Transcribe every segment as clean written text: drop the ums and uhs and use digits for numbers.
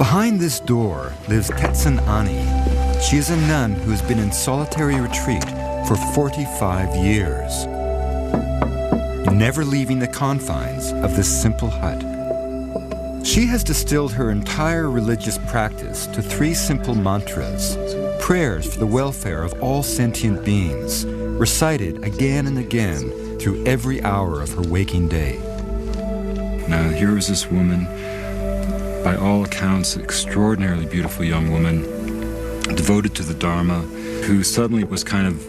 Behind this door lives Tetsun Ani. She is a nun who has been in solitary retreat for 45 years, never leaving the confines of this simple hut. She has distilled her entire religious practice to 3 simple mantras, prayers for the welfare of all sentient beings, recited again and again through every hour of her waking day. Now here is this woman, by all accounts, an extraordinarily beautiful young woman, devoted to the Dharma, who suddenly was kind of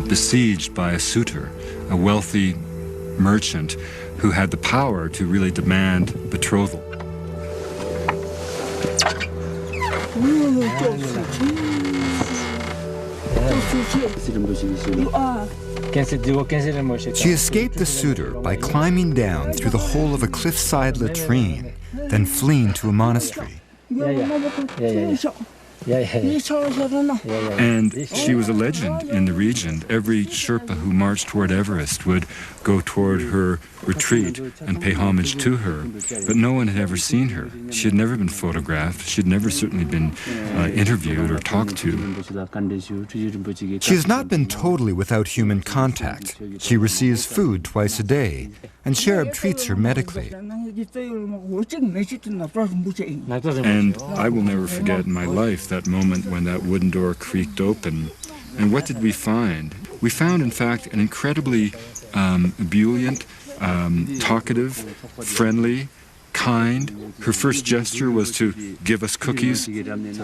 besieged by a suitor, a wealthy merchant who had the power to really demand betrothal. She escaped the suitor by climbing down through the hole of a cliffside latrine, then fleeing to a monastery. And she was a legend in the region. Every Sherpa who marched toward Everest would go toward her retreat and pay homage to her. But no one had ever seen her. She had never been photographed. She had never certainly been interviewed or talked to. She has not been totally without human contact. She receives food twice a day, and Sherab treats her medically. And I will never forget in my life that moment when that wooden door creaked open. And what did we find? We found, in fact, an incredibly ebullient, talkative, friendly, kind. Her first gesture was to give us cookies. And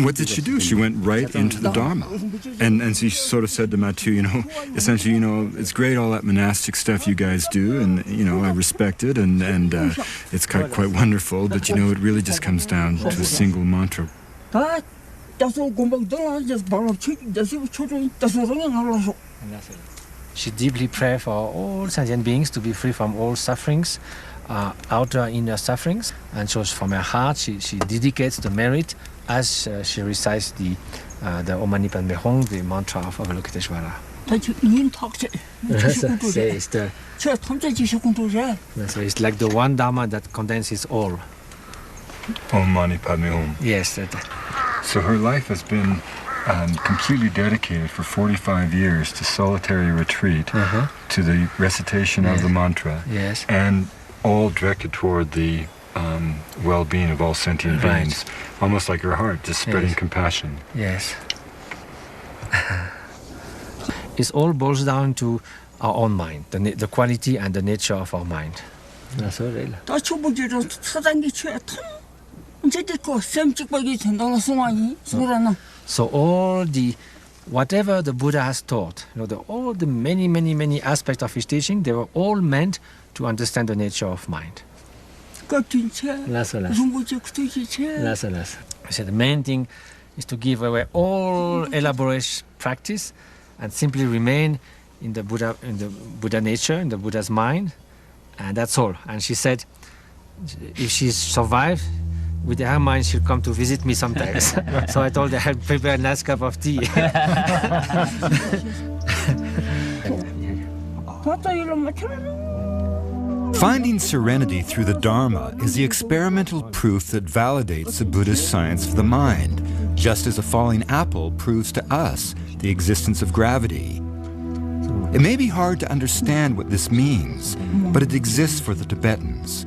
what did she do? She went right into the Dharma. And she sort of said to Mathieu, essentially, it's great all that monastic stuff you guys do, and, I respect it, and it's quite wonderful, but, it really just comes down to a single mantra. She deeply prays for all sentient beings to be free from all sufferings, outer inner sufferings, and so from her heart she dedicates the merit as she recites the Om Mani Padme Hum, the mantra of Avalokiteshvara. So it's like the one Dharma that condenses all. Om Mani Padme Hum. Yes. So her life has been completely dedicated for 45 years to solitary retreat, to the recitation of the mantra, and all directed toward the well-being of all sentient beings, almost like her heart, just spreading compassion. Yes. It all boils down to our own mind, the quality and the nature of our mind. So whatever the Buddha has taught, all the many aspects of his teaching, they were all meant to understand the nature of mind. So the main thing is to give away all elaborate practice and simply remain in the Buddha nature, in the Buddha's mind, and that's all. And she said, if she survives, with her mind, she'll come to visit me sometimes. So I told her I'll prepare a nice cup of tea. Finding serenity through the Dharma is the experimental proof that validates the Buddhist science of the mind, just as a falling apple proves to us the existence of gravity. It may be hard to understand what this means, but it exists for the Tibetans.